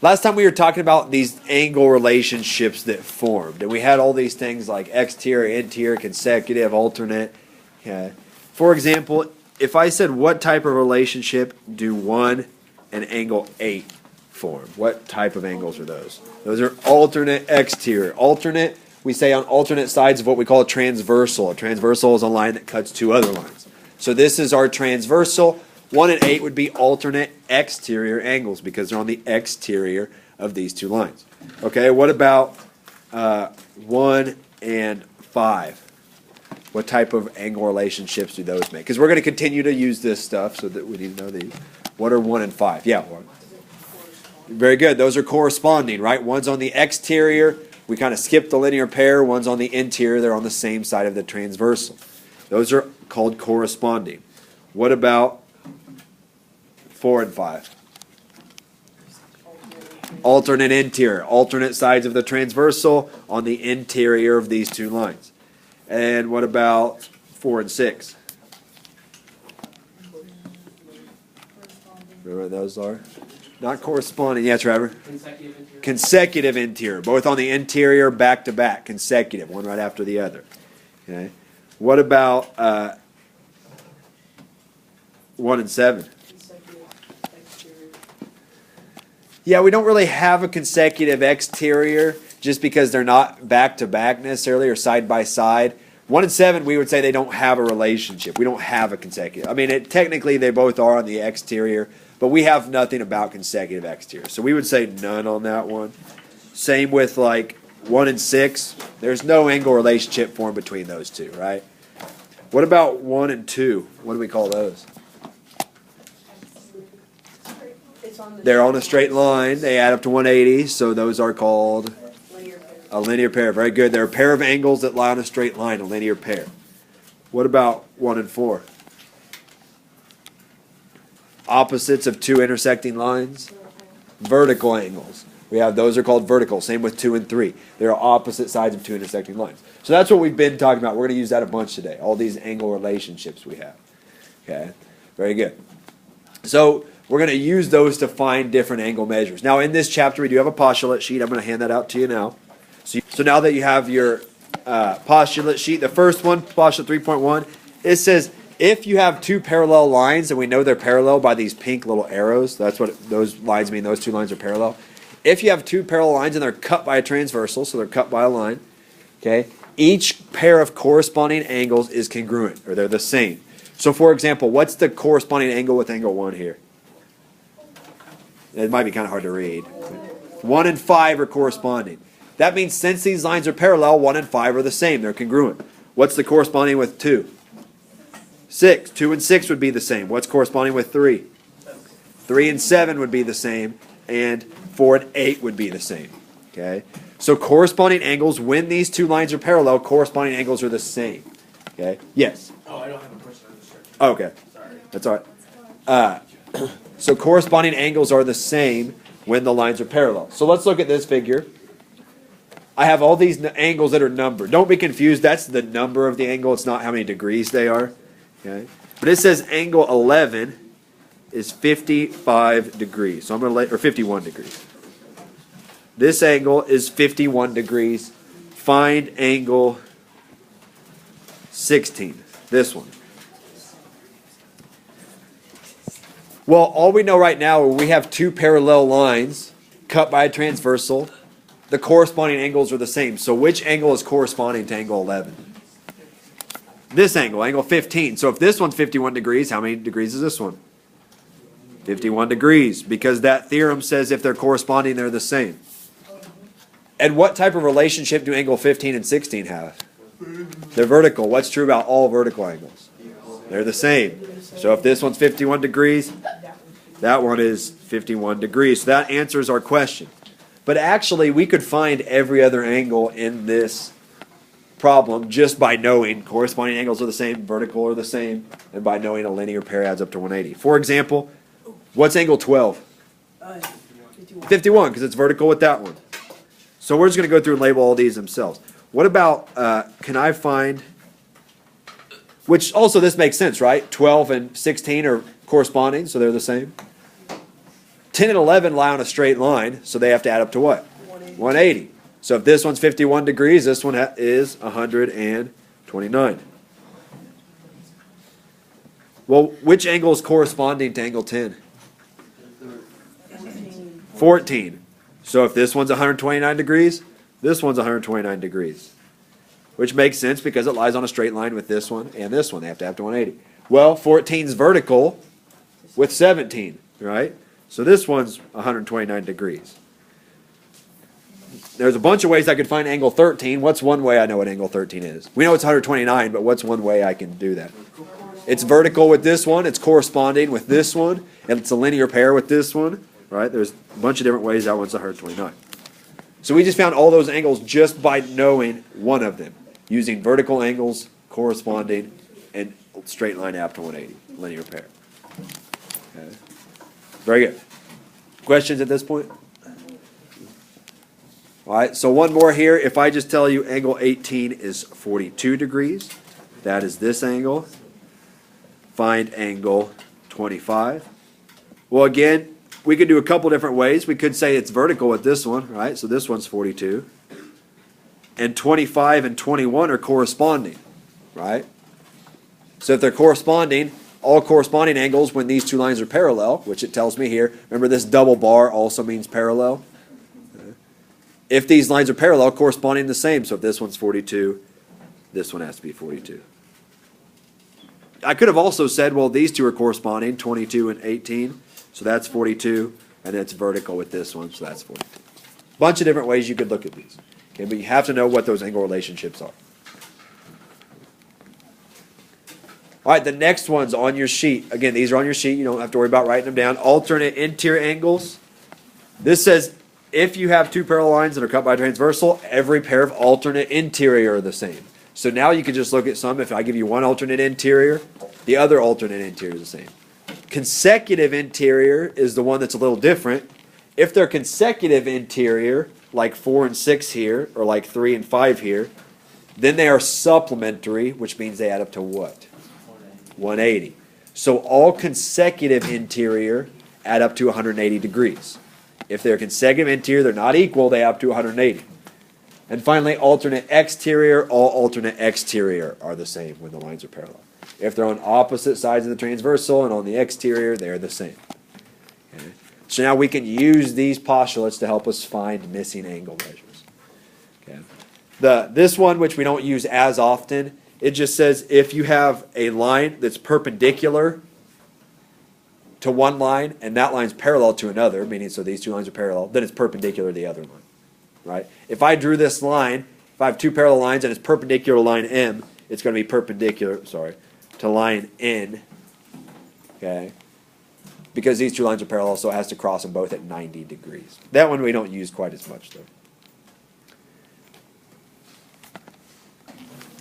Last time we were talking about these angle relationships that formed, and we had all these things like exterior, interior, consecutive, alternate. Okay. For example, if I said what type of relationship do 1 and angle 8 form? What type of angles are those? Those are alternate exterior. Alternate, we say on alternate sides of what we call a transversal. A transversal is a line that cuts two other lines. So this is our transversal. 1 and 8 would be alternate exterior angles because they're on the exterior of these two lines. Okay, what about 1 and 5? What type of angle relationships do those make? Because we're going to continue to use this stuff, so that we need to know these. What are 1 and 5? Yeah. Very good. Those are corresponding, right? One's on the exterior. We kind of skip the linear pair. One's on the interior. They're on the same side of the transversal. Those are called corresponding. What about 4 and 5? Alternate interior. Alternate sides of the transversal on the interior of these two lines. And what about 4 and 6? Remember what those are? Not corresponding. Yeah, Trevor? Consecutive interior. Consecutive interior. Both on the interior, back to back. Consecutive. One right after the other. Okay. What about 1 and 7? Yeah, we don't really have a consecutive exterior just because they're not back to back necessarily or side by side. 1 and 7, we would say they don't have a relationship. We don't have a consecutive. I mean, technically they both are on the exterior, but we have nothing about consecutive exterior. So we would say none on that one. Same with like 1 and 6. There's no angle relationship formed between those two, right? What about 1 and 2? What do we call those? They're on a straight line. They add up to 180, so those are called a linear pair. Very good. They're a pair of angles that lie on a straight line, a linear pair. What about 1 and 4? Opposites of two intersecting lines? Vertical angles. We have those are called vertical. Same with 2 and 3. They're opposite sides of two intersecting lines. So that's what we've been talking about. We're going to use that a bunch today. All these angle relationships we have. Okay? Very good. So we're going to use those to find different angle measures. Now in this chapter we do have a postulate sheet. I'm going to hand that out to you now. So now that you have your postulate sheet, the first one, postulate 3.1, it says if you have two parallel lines, and we know they're parallel by these pink little arrows, that's what those lines mean, those two lines are parallel. If you have two parallel lines and they're cut by a transversal, so they're cut by a line, okay, each pair of corresponding angles is congruent, or they're the same. So for example, what's the corresponding angle with angle 1 here? It might be kind of hard to read. 1 and 5 are corresponding. That means since these lines are parallel, 1 and 5 are the same. They're congruent. What's the corresponding with 2? 6. 2 and 6 would be the same. What's corresponding with 3? 3 and 7 would be the same. And 4 and 8 would be the same. Okay? So corresponding angles, when these two lines are parallel, corresponding angles are the same. Okay? Yes? Oh, I don't have a question on this chart. Okay. Sorry. That's all right. So corresponding angles are the same when the lines are parallel. So let's look at this figure. I have all these angles that are numbered. Don't be confused. That's the number of the angle. It's not how many degrees they are. Okay? But it says angle 11 is 55 degrees. So I'm going to let, or 51 degrees. This angle is 51 degrees. Find angle 16. This one. Well, all we know right now, we have two parallel lines cut by a transversal. The corresponding angles are the same. So which angle is corresponding to angle 11? This angle, angle 15. So if this one's 51 degrees, how many degrees is this one? 51 degrees. Because that theorem says if they're corresponding, they're the same. And what type of relationship do angle 15 and 16 have? They're vertical. What's true about all vertical angles? They're the same. So if this one's 51 degrees, that one is 51 degrees. So that answers our question. But actually, we could find every other angle in this problem just by knowing corresponding angles are the same, vertical are the same, and by knowing a linear pair adds up to 180. For example, what's angle 12? 51, because it's vertical with that one. So we're just going to go through and label all these themselves. What about, can I find, which also this makes sense, right? 12 and 16 are corresponding, so they're the same. 10 and 11 lie on a straight line, so they have to add up to what? 180. So if this one's 51 degrees, this one is 129. Well, which angle is corresponding to angle 10? 14. So if this one's 129 degrees, this one's 129 degrees. Which makes sense because it lies on a straight line with this one and this one. They have to have to 180. Well, 14 is vertical with 17, right? So this one's 129 degrees. There's a bunch of ways I could find angle 13. What's one way I know what angle 13 is? We know it's 129, but what's one way I can do that? It's vertical with this one. It's corresponding with this one. And it's a linear pair with this one, right? There's a bunch of different ways that one's 129. So we just found all those angles just by knowing one of them, using vertical angles, corresponding, and straight line up to 180, linear pair. Okay. Very good. Questions at this point? All right, so one more here. If I just tell you angle 18 is 42 degrees, that is this angle. Find angle 25. Well, again, we could do a couple different ways. We could say it's vertical with this one, right? So this one's 42. And 25 and 21 are corresponding, right? So if they're corresponding, all corresponding angles when these two lines are parallel, which it tells me here. Remember, this double bar also means parallel. If these lines are parallel, corresponding the same. So if this one's 42, this one has to be 42. I could have also said, well, these two are corresponding, 22 and 18. So that's 42, and it's vertical with this one, so that's 42. Bunch of different ways you could look at these. Okay, but you have to know what those angle relationships are. All right, the next one's on your sheet. Again, these are on your sheet. You don't have to worry about writing them down. Alternate interior angles. This says if you have two parallel lines that are cut by a transversal, every pair of alternate interior are the same. So now you can just look at some. If I give you one alternate interior, the other alternate interior is the same. Consecutive interior is the one that's a little different. If they're consecutive interior, like 4 and 6 here, or like 3 and 5 here, then they are supplementary, which means they add up to what? 180. So all consecutive interior add up to 180 degrees. If they're consecutive interior, they're not equal, they add up to 180. And finally, alternate exterior, all alternate exterior are the same when the lines are parallel. If they're on opposite sides of the transversal and on the exterior, they're the same. Okay. So now we can use these postulates to help us find missing angle measures. Okay. This one, which we don't use as often, it just says if you have a line that's perpendicular to one line and that line's parallel to another, meaning so these two lines are parallel, then it's perpendicular to the other line. Right? If I drew this line, if I have two parallel lines and it's perpendicular to line M, it's going to be perpendicular, to line N. Okay? Because these two lines are parallel, so it has to cross them both at 90 degrees. That one we don't use quite as much, though.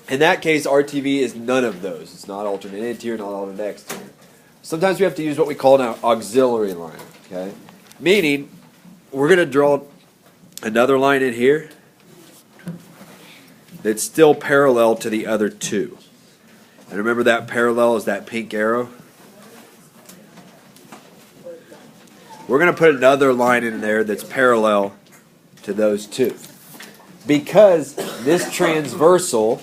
In that case, RTV is none of those. It's not alternate interior, not alternate exterior. Sometimes we have to use what we call an auxiliary line. Okay? Meaning, we're going to draw another line in here that's still parallel to the other two. And remember that parallel is that pink arrow? We're going to put another line in there that's parallel to those two. Because this transversal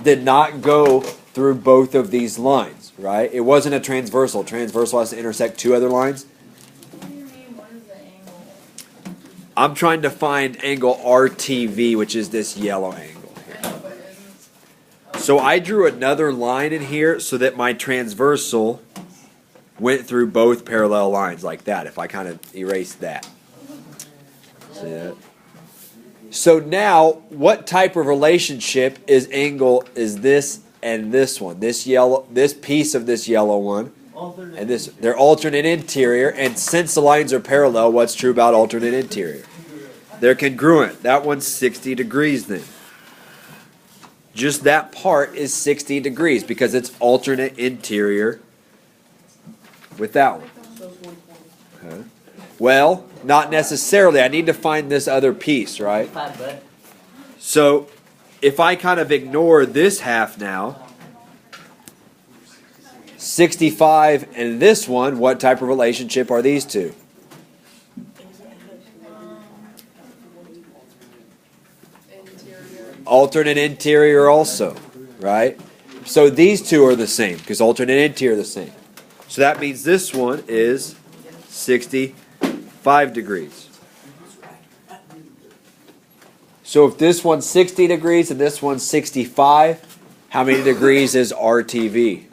did not go through both of these lines, right? It wasn't a transversal. Transversal has to intersect two other lines. I'm trying to find angle RTV, which is this yellow angle here. So I drew another line in here so that my transversal went through both parallel lines like that, if I kind of erase that. See that? So now, what type of relationship is this and this one? This piece of this yellow one. And this, they're alternate interior, and since the lines are parallel, what's true about alternate interior? They're congruent. That one's 60 degrees then. Just that part is 60 degrees because it's alternate interior with that one. Okay. Well, not necessarily. I need to find this other piece, right? So if I kind of ignore this half now, 65 and this one, what type of relationship are these two? alternate interior also, right? So these two are the same because alternate interior are the same. So that means this one is 65 degrees. So if this one's 60 degrees and this one's 65, how many degrees is RTV?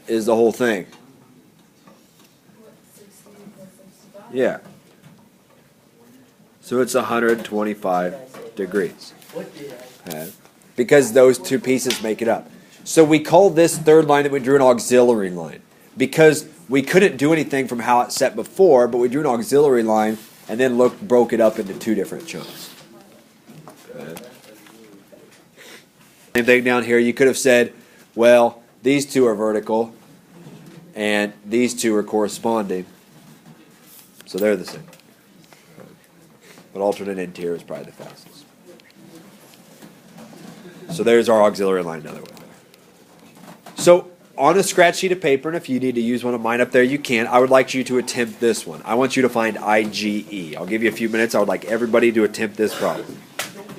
Is the whole thing. Yeah. So it's 125 degrees. Okay. Because those two pieces make it up. So we call this third line that we drew an auxiliary line. Because we couldn't do anything from how it's set before, but we drew an auxiliary line and then broke it up into two different chunks. Okay. Same thing down here. You could have said, well, these two are vertical and these two are corresponding. So they're the same. But alternate interior is probably the fastest. So there's our auxiliary line another way. So on a scratch sheet of paper, and if you need to use one of mine up there, you can. I would like you to attempt this one. I want you to find IGE. I'll give you a few minutes. I would like everybody to attempt this problem.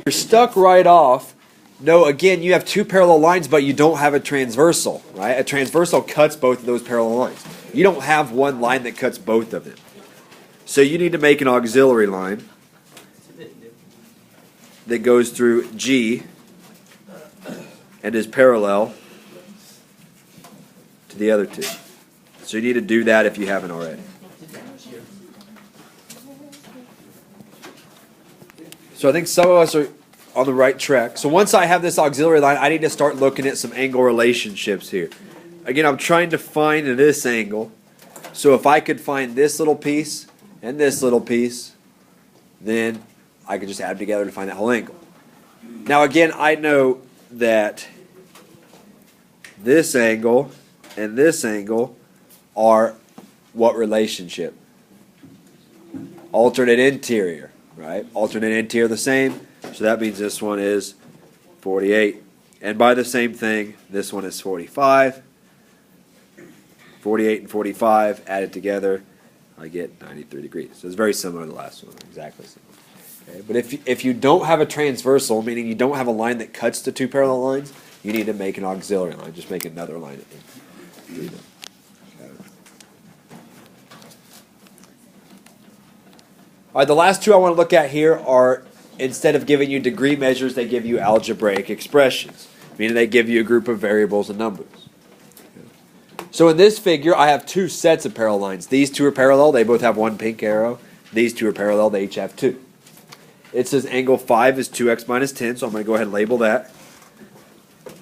You're stuck right off. No, again, you have two parallel lines, but you don't have a transversal, right? A transversal cuts both of those parallel lines. You don't have one line that cuts both of them. So you need to make an auxiliary line that goes through G and is parallel to the other two. So you need to do that if you haven't already. So I think some of us are on the right track. So once I have this auxiliary line, I need to start looking at some angle relationships here. Again, I'm trying to find this angle. So if I could find this little piece and this little piece, then I could just add them together to find that whole angle. Now again, I know that this angle and this angle are what relationship? Alternate interior, right? Alternate interior the same, so that means this one is 48. And by the same thing, this one is 45. 48 and 45 added together, I get 93 degrees. So it's very similar to the last one, exactly similar. Okay, but if you don't have a transversal, meaning you don't have a line that cuts the two parallel lines, you need to make an auxiliary line. Just make another line. All right, the last two I want to look at here are, instead of giving you degree measures, they give you algebraic expressions, meaning they give you a group of variables and numbers. So in this figure, I have two sets of parallel lines. These two are parallel. They both have one pink arrow. These two are parallel. They each have two. It says angle 5 is 2x minus 10, so I'm going to go ahead and label that.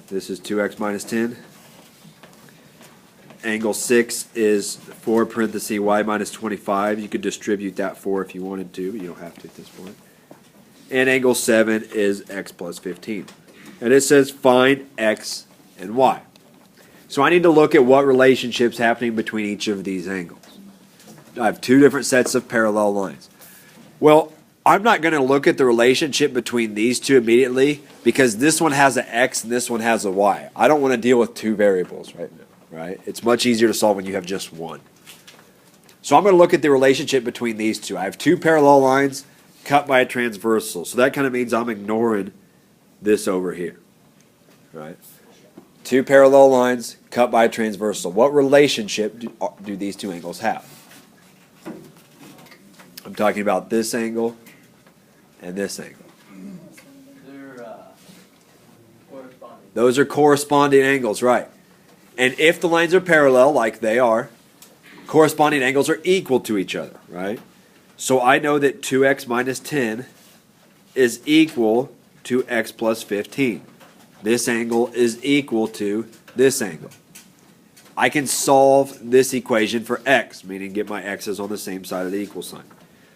This is 2x minus 10. Angle 6 is 4 parenthesis y minus 25. You could distribute that 4 if you wanted to, but you don't have to at this point. And angle 7 is x plus 15. And it says find x and y. So I need to look at what relationship's happening between each of these angles. I have two different sets of parallel lines. Well, I'm not going to look at the relationship between these two immediately because this one has an x and this one has a y. I don't want to deal with two variables right now, right? It's much easier to solve when you have just one. So I'm going to look at the relationship between these two. I have two parallel lines cut by a transversal. So that kind of means I'm ignoring this over here, right? Two parallel lines cut by a transversal. What relationship do these two angles have? I'm talking about this angle and this angle. They're corresponding. Those are corresponding angles, right? And if the lines are parallel, like they are, corresponding angles are equal to each other, right? So I know that 2x minus 10 is equal to x plus 15. This angle is equal to this angle. I can solve this equation for x, meaning get my x's on the same side of the equal sign.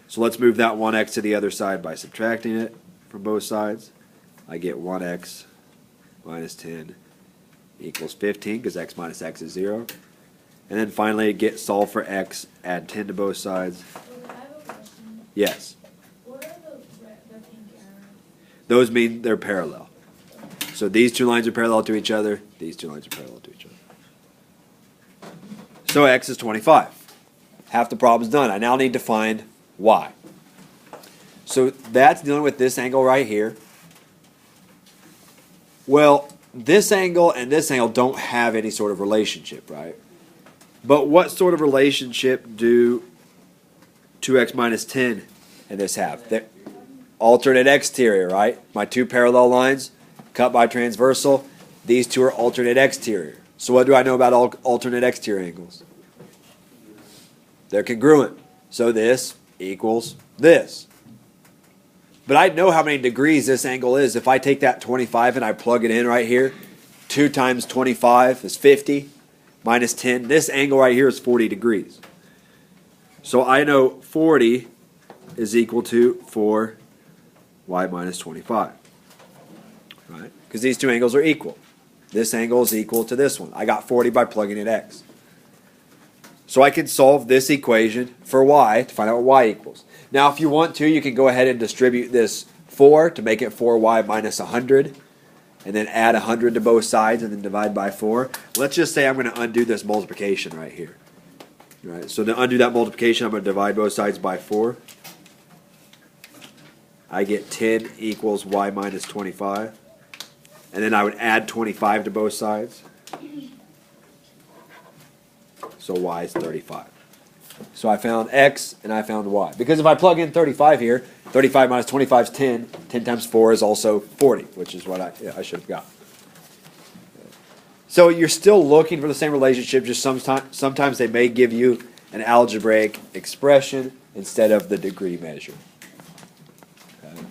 So let's move that 1x to the other side by subtracting it from both sides. I get 1x minus 10 equals 15 because x minus x is 0. And then finally get solve for x, add 10 to both sides. I have a question. Yes. What are the pink arrows? Those mean they're parallel. So these two lines are parallel to each other. These two lines are parallel to each other. So x is 25. Half the problem's done. I now need to find y. So that's dealing with this angle right here. Well, this angle and this angle don't have any sort of relationship, right? But what sort of relationship do 2x minus 10 and this have? They're alternate exterior, right? My two parallel lines cut by transversal. These two are alternate exterior. So what do I know about alternate exterior angles? They're congruent. So this equals this. But I know how many degrees this angle is. If I take that 25 and I plug it in right here, 2 times 25 is 50, minus 10. This angle right here is 40 degrees. So I know 40 is equal to 4y minus 25. Right? Because these two angles are equal. This angle is equal to this one. I got 40 by plugging in x. So I can solve this equation for y to find out what y equals. Now if you want to, you can go ahead and distribute this 4 to make it 4y minus 100. And then add 100 to both sides and then divide by 4. Let's just say I'm going to undo this multiplication right here. Right, so to undo that multiplication, I'm going to divide both sides by 4. I get 10 equals y minus 25. And then I would add 25 to both sides. So y is 35. So I found x and I found y. Because if I plug in 35 here, 35 minus 25 is 10. 10 times 4 is also 40, which is what I should have got. So you're still looking for the same relationship, just sometimes they may give you an algebraic expression instead of the degree measure. Okay.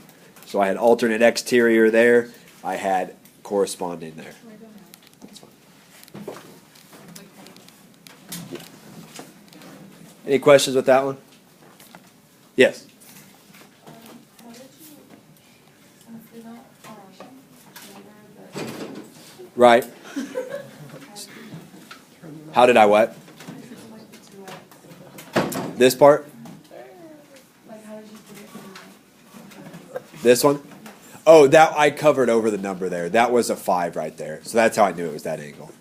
So I had alternate exterior there. I had corresponding there. That's fine. Yeah. Any questions with that one? Yes. How did you, since they don't measure the Right. How did I what? This part? like how did you do it? This one? Oh, that I covered over the number there. That was a 5 right there. So that's how I knew it was that angle.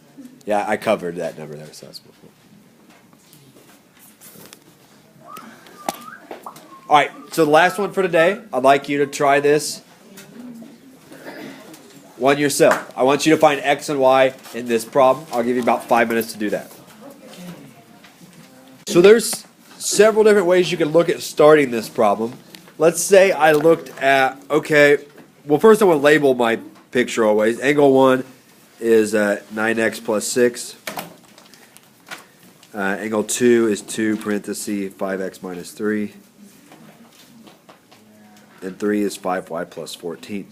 Yeah, I covered that number there. So that's cool. All right, so the last one for today, I'd like you to try this one yourself. I want you to find x and y in this problem. I'll give you about 5 minutes to do that. So there's several different ways you can look at starting this problem. Let's say I looked at, okay, well first I want to label my picture always. Angle 1 is 9x plus 6. Angle 2 is 2 parentheses 5x minus 3. And 3 is 5y plus 14.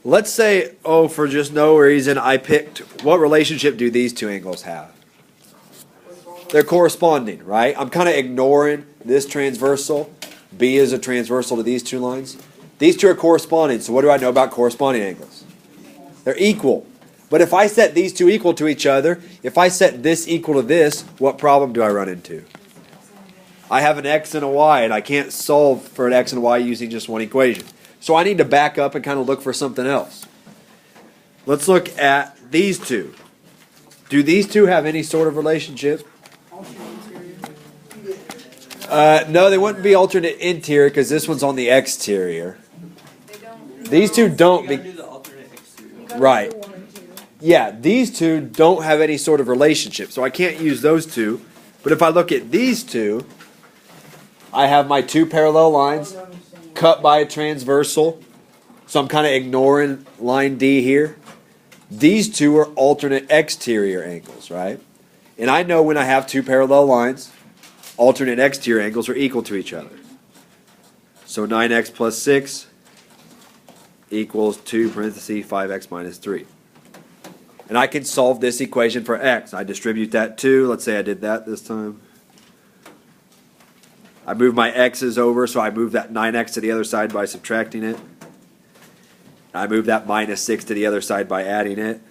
Let's say, oh, for just no reason, I picked, what relationship do these two angles have? They're corresponding, right? I'm kind of ignoring this transversal. B is a transversal to these two lines. These two are corresponding, so what do I know about corresponding angles? They're equal. But if I set these two equal to each other, if I set this equal to this, what problem do I run into? I have an x and a y, and I can't solve for an x and y using just one equation. So I need to back up and kind of look for something else. Let's look at these two. Do these two have any sort of relationship? No, they wouldn't be alternate interior because this one's on the exterior. These two don't be right. Yeah, these two don't have any sort of relationship, so I can't use those two. But if I look at these two, I have my two parallel lines cut by a transversal, so I'm kind of ignoring line D here. These two are alternate exterior angles, right? And I know when I have two parallel lines, alternate exterior angles are equal to each other. So 9x plus 6 equals 2 parentheses 5x minus 3. And I can solve this equation for x. I distribute that 2. Let's say I did that this time. I move my x's over, so I move that 9x to the other side by subtracting it. I move that minus 6 to the other side by adding it.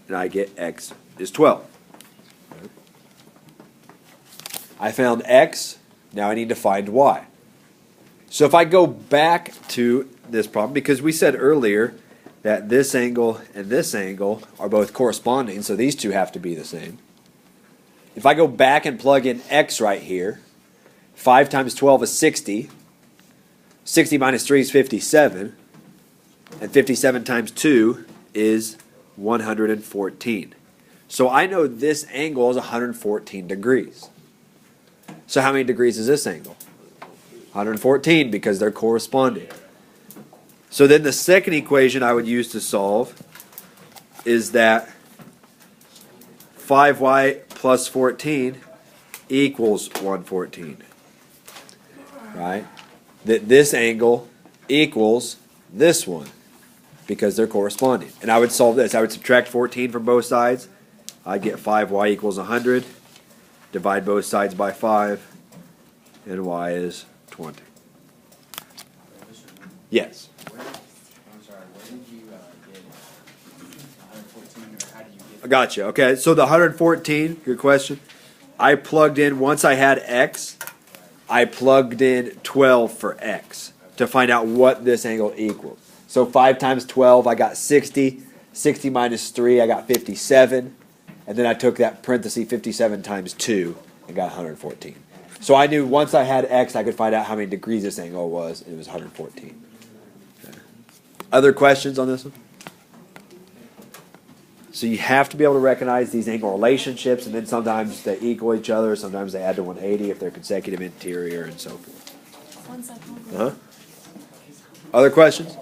And I get x is 12. I found x. Now I need to find y. So if I go back to this problem, because we said earlier that this angle and this angle are both corresponding, so these two have to be the same. If I go back and plug in x right here, 5 times 12 is 60. 60 minus 3 is 57. And 57 times 2 is 114. So I know this angle is 114 degrees. So how many degrees is this angle? 114, because they're corresponding. So then the second equation I would use to solve is that 5y plus 14 equals 114. Right? That this angle equals this one, because they're corresponding. And I would solve this. I would subtract 14 from both sides. I'd get 5y equals 100. Divide both sides by 5. And y is 20. Yes? I'm sorry, where did you get 114, or how did you get I gotcha. Okay, so the 114, good question. I plugged in, once I had x, I plugged in 12 for x to find out what this angle equals. So 5 times 12, I got 60. 60 minus 3, I got 57. And then I took that parenthesis 57 times 2 and got 114. So I knew once I had x, I could find out how many degrees this angle was, and it was 114. Okay. Other questions on this one? So you have to be able to recognize these angle relationships, and then sometimes they equal each other, sometimes they add to 180 if they're consecutive interior, and so forth. 1 second. Huh? Other questions?